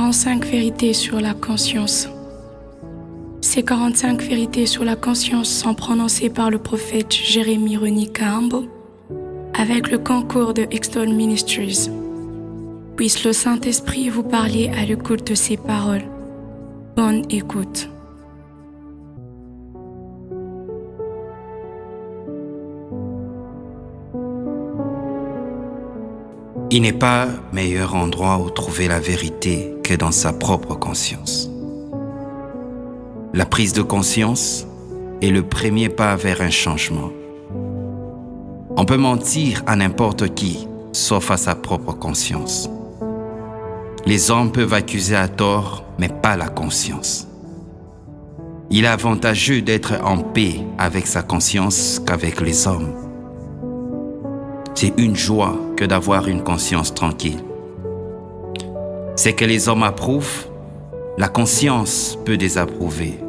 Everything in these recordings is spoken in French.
45 vérités sur la conscience. Ces 45 vérités sur la conscience sont prononcées par le prophète Jérémie Reni Kahambo avec le concours de Extol Ministries. Puisse le Saint-Esprit vous parler à l'écoute de ces paroles. Bonne écoute. Il n'est pas meilleur endroit où trouver la vérité que dans sa propre conscience. La prise de conscience est le premier pas vers un changement. On peut mentir à n'importe qui, sauf à sa propre conscience. Les hommes peuvent accuser à tort, mais pas la conscience. Il est avantageux d'être en paix avec sa conscience qu'avec les hommes. C'est une joie que d'avoir une conscience tranquille. C'est que les hommes approuvent, la conscience peut désapprouver.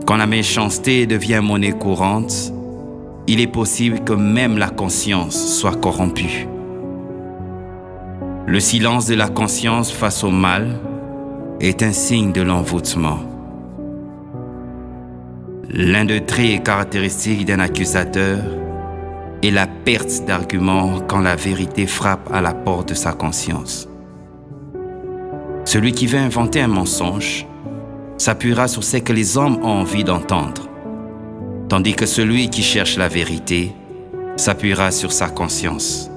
Quand la méchanceté devient monnaie courante, il est possible que même la conscience soit corrompue. Le silence de la conscience face au mal est un signe de l'envoûtement. L'un des traits caractéristiques d'un accusateur est la perte d'arguments quand la vérité frappe à la porte de sa conscience. Celui qui veut inventer un mensonge s'appuiera sur ce que les hommes ont envie d'entendre, tandis que celui qui cherche la vérité s'appuiera sur sa conscience.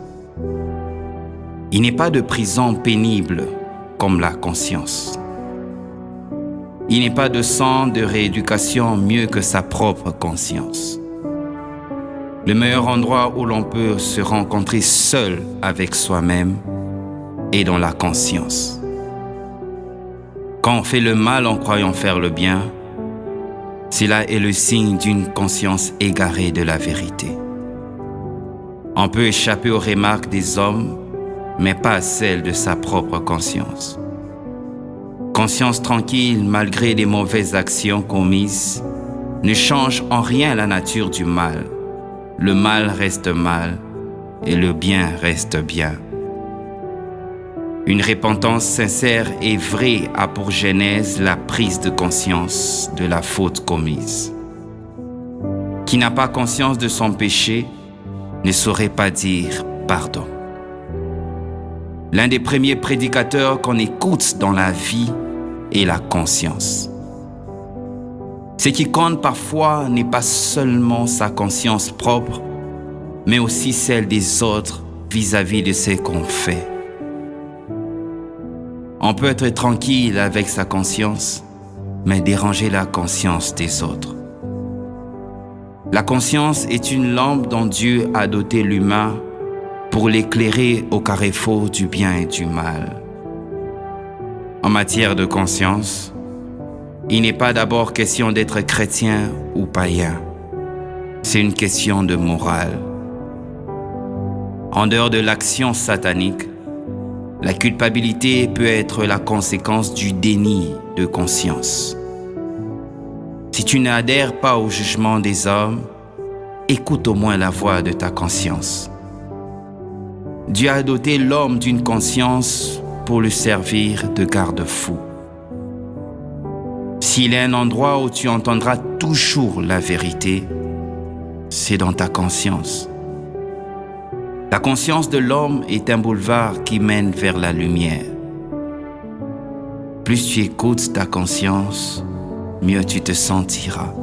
Il n'est pas de prison pénible comme la conscience. Il n'est pas de centre de rééducation mieux que sa propre conscience. Le meilleur endroit où l'on peut se rencontrer seul avec soi-même est dans la conscience. Quand on fait le mal en croyant faire le bien, cela est le signe d'une conscience égarée de la vérité. On peut échapper aux remarques des hommes, mais pas à celles de sa propre conscience. Conscience tranquille malgré les mauvaises actions commises ne change en rien la nature du mal. Le mal reste mal et le bien reste bien. Une repentance sincère et vraie a pour genèse la prise de conscience de la faute commise. Qui n'a pas conscience de son péché ne saurait pas dire pardon. L'un des premiers prédicateurs qu'on écoute dans la vie est la conscience. Ce qui compte parfois n'est pas seulement sa conscience propre, mais aussi celle des autres vis-à-vis de ce qu'on fait. On peut être tranquille avec sa conscience, mais déranger la conscience des autres. La conscience est une lampe dont Dieu a doté l'humain pour l'éclairer au carrefour du bien et du mal. En matière de conscience, il n'est pas d'abord question d'être chrétien ou païen. C'est une question de morale. En dehors de l'action satanique, la culpabilité peut être la conséquence du déni de conscience. Si tu n'adhères pas au jugement des hommes, écoute au moins la voix de ta conscience. Dieu a doté l'homme d'une conscience pour le servir de garde-fou. S'il est un endroit où tu entendras toujours la vérité, c'est dans ta conscience. La conscience de l'homme est un boulevard qui mène vers la lumière. Plus tu écoutes ta conscience, mieux tu te sentiras.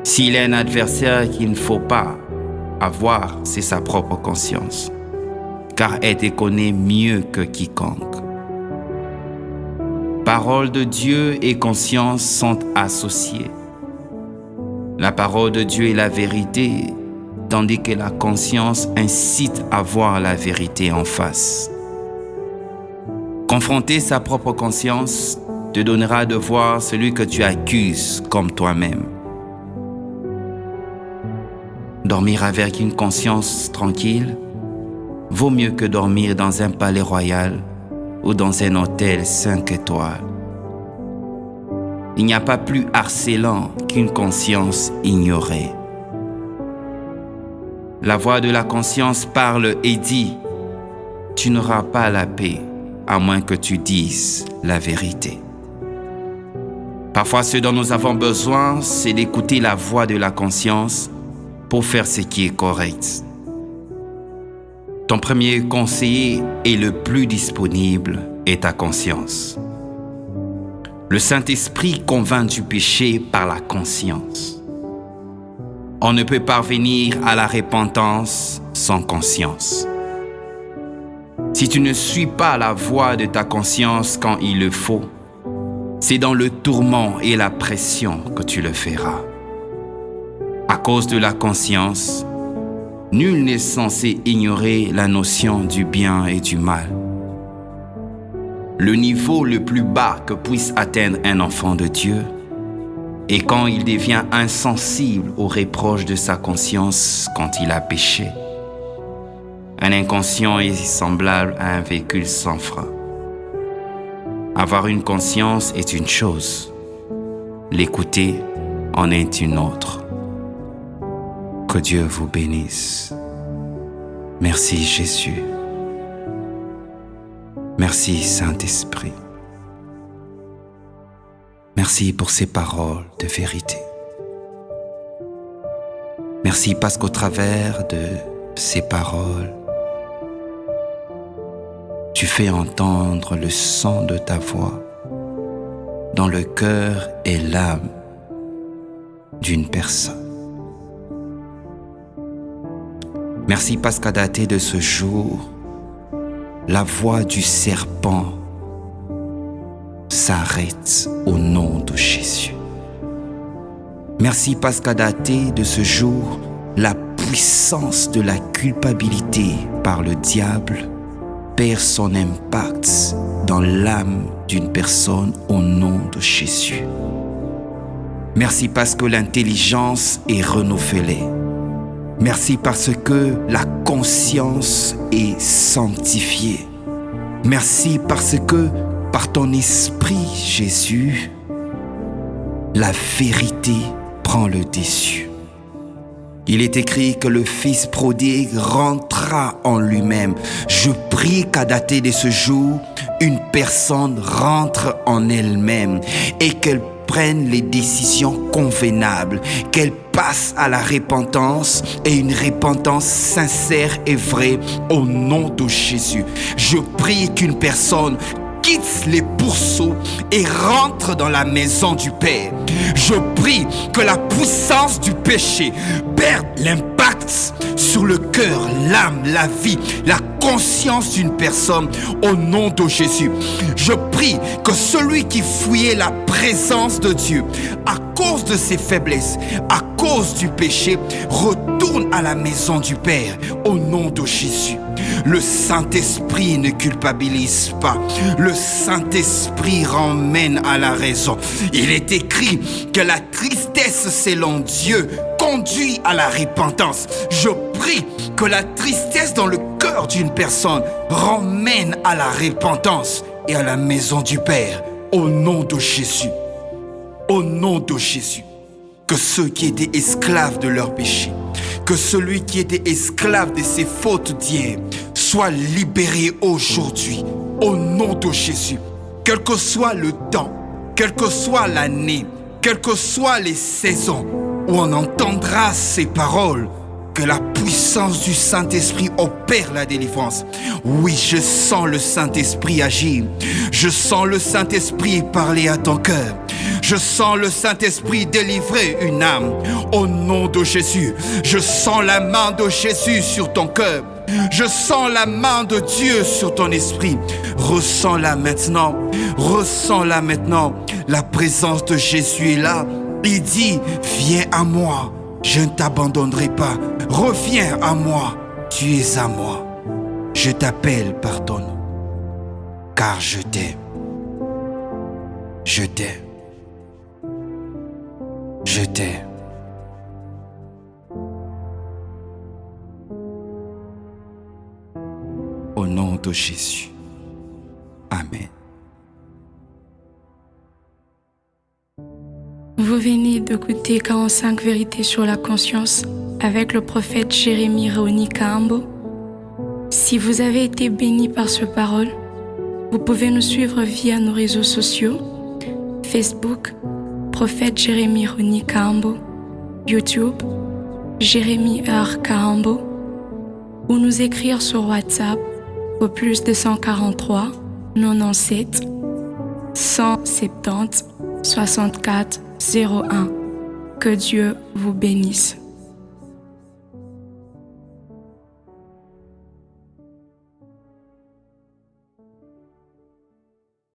S'il est un adversaire qu'il ne faut pas avoir, c'est sa propre conscience, car elle te connaît mieux que quiconque. Parole de Dieu et conscience sont associées. La parole de Dieu est la vérité, tandis que la conscience incite à voir la vérité en face. Confronter sa propre conscience te donnera de voir celui que tu accuses comme toi-même. Dormir avec une conscience tranquille vaut mieux que dormir dans un palais royal ou dans un hôtel 5 étoiles. Il n'y a pas plus harcelant qu'une conscience ignorée. La voix de la conscience parle et dit « Tu n'auras pas la paix à moins que tu dises la vérité. Parfois, ce dont nous avons besoin, c'est d'écouter la voix de la conscience pour faire ce qui est correct. Ton premier conseiller et le plus disponible est ta conscience. Le Saint-Esprit convainc du péché par la conscience. On ne peut parvenir à la repentance sans conscience. Si tu ne suis pas la voix de ta conscience quand il le faut, c'est dans le tourment et la pression que tu le feras. À cause de la conscience, nul n'est censé ignorer la notion du bien et du mal. Le niveau le plus bas que puisse atteindre un enfant de Dieu est quand il devient insensible aux reproches de sa conscience quand il a péché. Un inconscient est semblable à un véhicule sans frein. Avoir une conscience est une chose, l'écouter en est une autre. Que Dieu vous bénisse. Merci Jésus. Merci Saint-Esprit. Merci pour ces paroles de vérité. Merci parce qu'au travers de ces paroles, tu fais entendre le son de ta voix dans le cœur et l'âme d'une personne. Merci parce qu'à dater de ce jour, la voix du serpent s'arrête au nom de Jésus. Merci parce qu'à dater de ce jour, la puissance de la culpabilité par le diable perd son impact dans l'âme d'une personne au nom de Jésus. Merci parce que l'intelligence est renouvelée. Merci parce que la conscience est sanctifiée. Merci parce que par ton esprit, Jésus, la vérité prend le dessus. Il est écrit que le Fils prodigue rentra en lui-même. Je prie qu'à dater de ce jour, une personne rentre en elle-même et qu'elle prenne les décisions convenables, qu'elle passe à la repentance et une repentance sincère et vraie au nom de Jésus. Je prie qu'une personne quitte les pourceaux et rentre dans la maison du Père. Je prie que la puissance du péché perde l'impact sur le cœur, l'âme, la vie, la conscience d'une personne au nom de Jésus. Je prie que celui qui fouillait la présence de Dieu à cause de ses faiblesses, à cause du péché, retourne à la maison du Père au nom de Jésus. Le Saint-Esprit ne culpabilise pas. Le Saint-Esprit ramène à la raison. Il est écrit que la tristesse selon Dieu conduit à la repentance. Je prie que la tristesse dans le cœur d'une personne ramène à la repentance et à la maison du Père au nom de Jésus. Au nom de Jésus. Que ceux qui étaient esclaves de leur péché, que celui qui était esclave de ses fautes d'hier soit libéré aujourd'hui au nom de Jésus. Quel que soit le temps, quelle que soit l'année, quelles que soient les saisons où on entendra ces paroles, que la puissance du Saint-Esprit opère la délivrance. Oui, je sens le Saint-Esprit agir. Je sens le Saint-Esprit parler à ton cœur. Je sens le Saint-Esprit délivrer une âme. Au nom de Jésus, je sens la main de Jésus sur ton cœur. Je sens la main de Dieu sur ton esprit. Ressens-la maintenant. Ressens-la maintenant. La présence de Jésus est là. Il dit, viens à moi. Je ne t'abandonnerai pas. Reviens à moi. Tu es à moi. Je t'appelle par ton nom. Car je t'aime. Je t'aime. Je t'aime. Au nom de Jésus. Amen. Vous venez d'écouter 45 vérités sur la conscience avec le prophète Jérémie Réoni Kahambo. Si vous avez été béni par ce parole, Vous pouvez nous suivre via nos réseaux sociaux, Facebook, Prophète Jérémie Roni Kahambo, YouTube, Jérémie R. Kahambo, ou nous écrire sur WhatsApp au plus 243 97 170 64 01. Que Dieu vous bénisse.